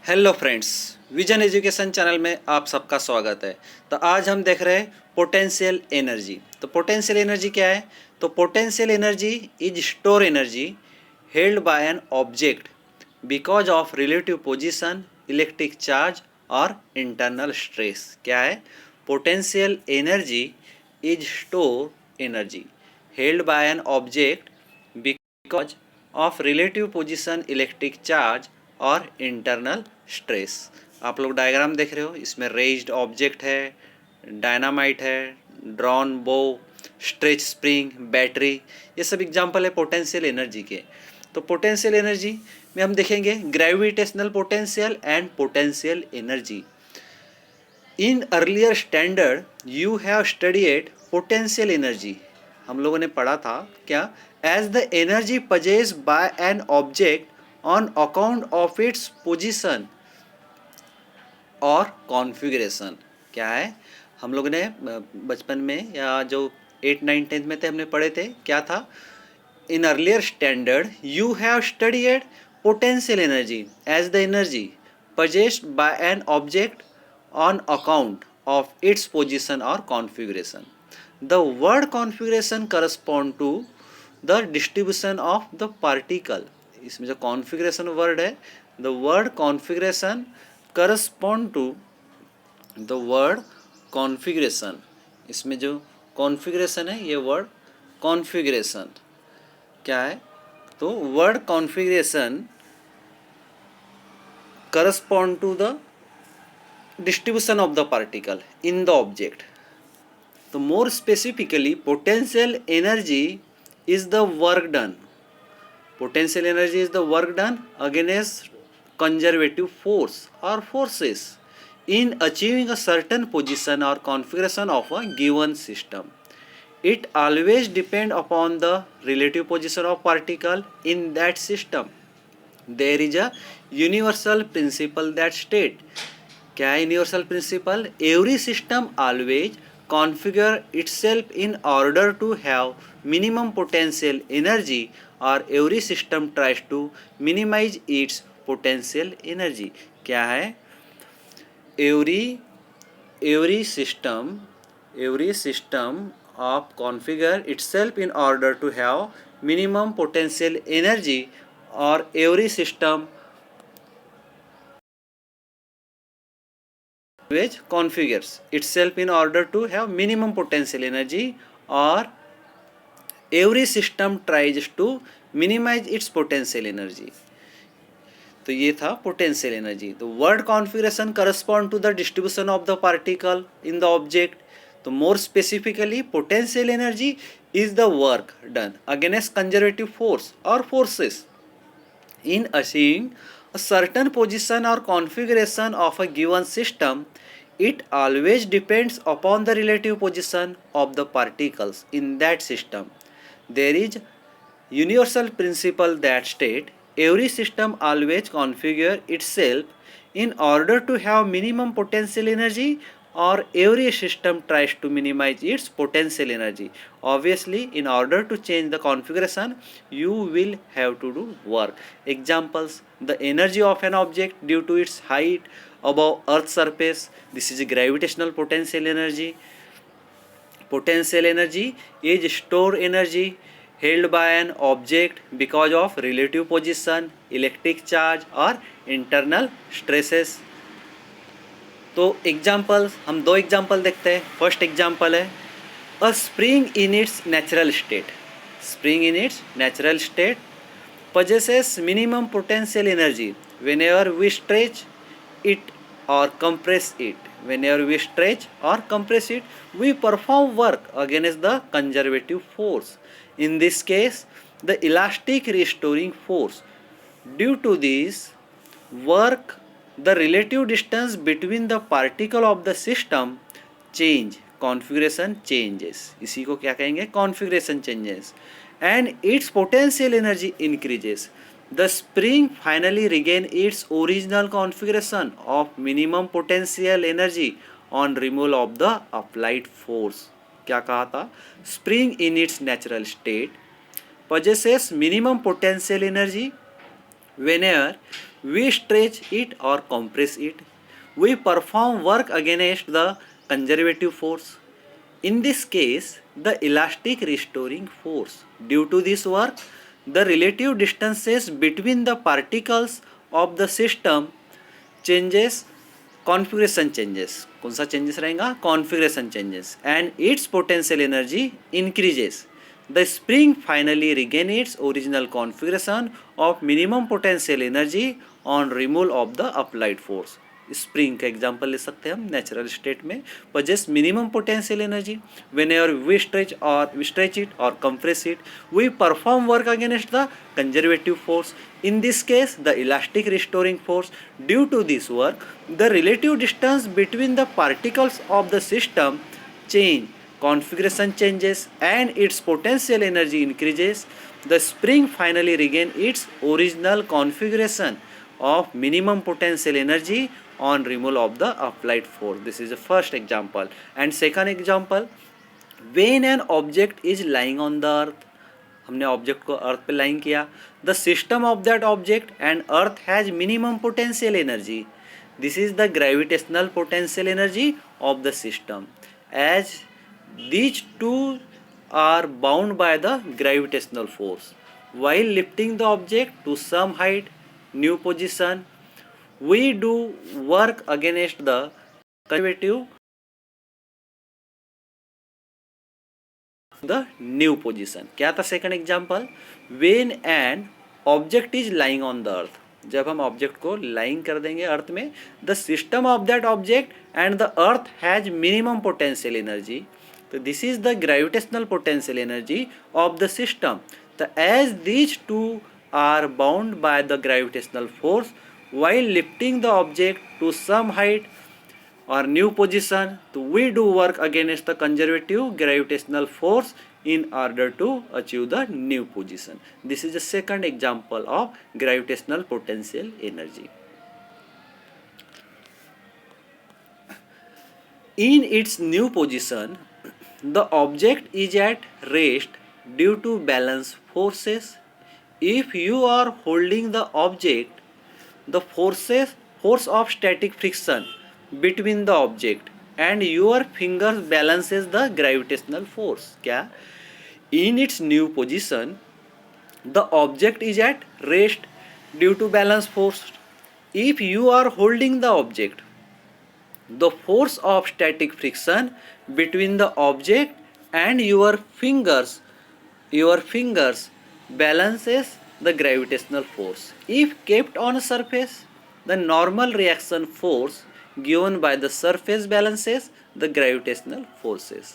Hello friends, vision education channel में आप सबका स्वागत है। तो आज हम देख रहे हैं पोटेंशियल एनर्जी। तो पोटेंशियल एनर्जी क्या है? तो potential energy is store energy held by an object because of relative position, electric charge और इंटरनल स्ट्रेस। क्या है? Potential energy is store energy held by an object because of relative position, electric charge और internal stress. आप लोग diagram देख रहे हो, इसमें रेज्ड ऑब्जेक्ट है, डायनामाइट है, ड्रॉन बो, स्ट्रेच स्प्रिंग, बैटरी, ये सब एग्जांपल है पोटेंशियल एनर्जी के। तो पोटेंशियल एनर्जी में हम देखेंगे gravitational potential and potential energy. In earlier standard you have studied potential energy. हम लोगों ने पढ़ा था क्या? As the energy possessed by an object on account of its position और कॉन्फ़िगरेशन। क्या है? हम लोगों ने बचपन में या जो 8, 9, 10 में थे हमने पढ़े थे, क्या था? In earlier standard you have studied potential energy as the energy possessed by an object on account of its position or configuration. The word configuration correspond to the distribution of the particle. इसमें जो configuration word है, the word configuration correspond to the word configuration. इसमें जो configuration है, ये word configuration क्या है? तो word configuration correspond to the distribution of the particle in the object. So more specifically, potential energy is the work done. Potential energy is the work done against conservative force or forces in achieving a certain position or configuration of a given system. It always depends upon the relative position of particle in that system. There is a universal principle that states, क्या है universal principle? Every system always configure itself in order to have minimum potential energy और every system tries to minimize its potential energy. क्या है? Every system of configure itself in order to have minimum potential energy और every system which configures itself in order to have minimum potential energy or every system tries to minimize its potential energy. तो ये था potential energy. तो word configuration correspond to the distribution of the particle in the object. तो more specifically potential energy is the work done against conservative force और forces in achieving a certain position or configuration of a given system. It always depends upon the relative position of the particles in that system. There is universal principle that state every system always configure itself in order to have minimum potential energy or every system tries to minimize its potential energy. Obviously, in order to change the configuration, you will have to do work. Examples: the energy of an object due to its height above Earth's surface. This is gravitational potential energy. Potential energy is stored energy held by an object because of relative position, electric charge or internal stresses. तो examples हम दो example देखते हैं। First example है अ spring in its natural state. Spring in its natural state possesses minimum potential energy whenever we stretch it or compress it. Whenever we stretch or compress it, we perform work against the conservative force. In this case, the elastic restoring force. Due to this work, the relative distance between the particle of the system change, configuration changes. इसी को क्या कहेंगे? configuration changes and its potential energy increases. The spring finally regain its original configuration of minimum potential energy on removal of the applied force. क्या कहा था? Spring in its natural state possesses minimum potential energy whenever we stretch it or compress it. We perform work against the conservative force. In this case, the elastic restoring force. Due to this work, the relative distances between the particles of the system changes, configuration changes. कौन सा changes रहेगा? Configuration changes, and its potential energy increases. The spring finally regains its original configuration of minimum potential energy on removal of the applied force. Spring का example ले सकते हैं हम natural state में possess minimum potential energy. Whenever we stretch it or compress it, we perform work against the conservative force. In this case, the elastic restoring force. Due to this work, the relative distance between the particles of the system change, configuration changes, and its potential energy increases. The spring finally regains its original configuration of minimum potential energy on removal of the applied force. This is the first example. And second example, when an object is lying on the earth, हमने object को earth पे line किया, the system of that object and earth has minimum potential energy. This is the gravitational potential energy of the system. As these two are bound by the gravitational force. While lifting the object to some height, new position, we do work against the conservative the new position. क्या था second example? When an object is lying on the earth, जब हम object को lying कर देंगे earth में, the system of that object and the earth has minimum potential energy. तो this is the gravitational potential energy of the system. तो as these two are bound by the gravitational force while lifting the object to some height or new position, so we do work against the conservative gravitational force in order to achieve the new position. This is the second example of gravitational potential energy. In its new position, the object is at rest due to balance forces. If you are holding the object, the force of static friction between the object and your fingers balances the gravitational force. क्या? In its new position, the object is at rest due to balance force. If you are holding the object, the force of static friction between the object and your fingers balances the gravitational force. If kept on a surface, the normal reaction force given by the surface balances the gravitational forces.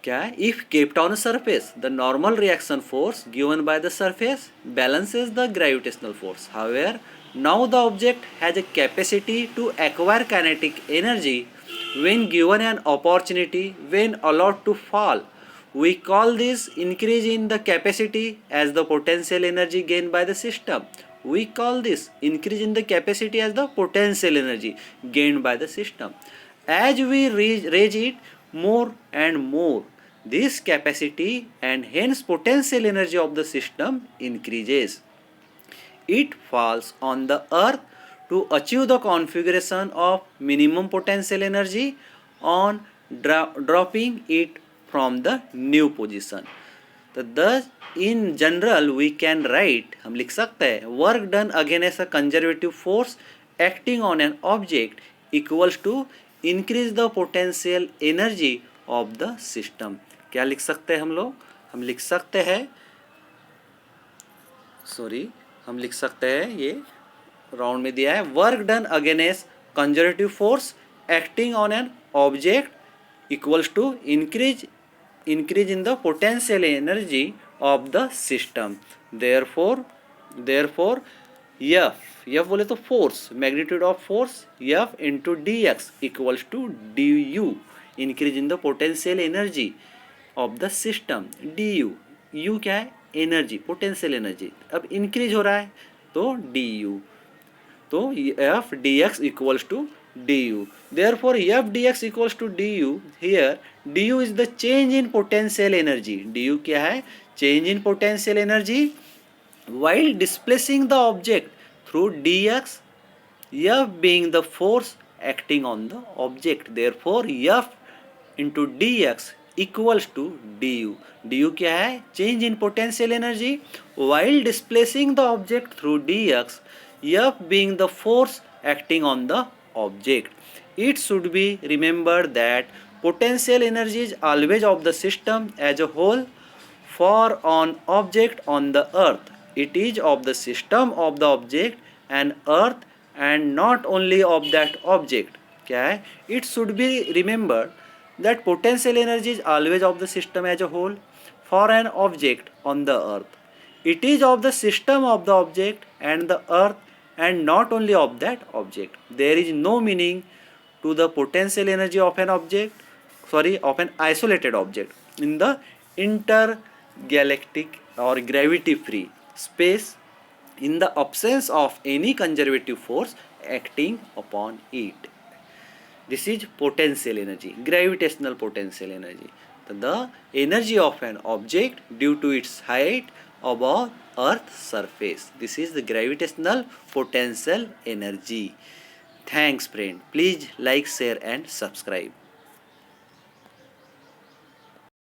क्या? If kept on a surface, the normal reaction force given by the surface balances the gravitational force. However, now the object has a capacity to acquire kinetic energy when given an opportunity, when allowed to fall. We call this increase in the capacity as the potential energy gained by the system. We call this increase in the capacity as the potential energy gained by the system. As we raise it more and more, this capacity and hence potential energy of the system increases. It falls on the earth to achieve the configuration of minimum potential energy on dropping it from the new position. तो thus in general we can write, हम लिख सकते हैं, work done against a conservative force acting on an object equals to increase the potential energy of the system. क्या लिख सकते हैं हम लोग? हम लिख सकते हैं, हम लिख सकते हैं, ये राउंड में दिया है, work done against conservative force acting on an object equals to increase in the potential energy of the system. Therefore F बोले तो force, magnitude of force F into dx equals to du, increase in the potential energy of the system. du क्या है? Energy, potential energy. अब increase हो रहा है तो du, तो F dx equals to du. Therefore F dx equals to du. Here du is the change in potential energy. du क्या है? Change in potential energy while displacing the object through dx, F being the force acting on the object. Therefore F into dx equals to du. Du क्या है? Change in potential energy while displacing the object through dx, F being the force acting on the object. It should be remembered that potential energy is always of the system as a whole. For an object on the earth, it is of the system of the object and earth and not only of that object. क्या है? It should be remembered that potential energy is always of the system as a whole. For an object on the earth, it is of the system of the object and the earth and not only of that object. There is no meaning to the potential energy of an object, of an isolated object in the intergalactic or gravity free space in the absence of any conservative force acting upon it. This is potential energy, gravitational potential energy. The energy of an object due to its height above earth's surface. This is the gravitational potential energy. Thanks friend. Please like, share and subscribe.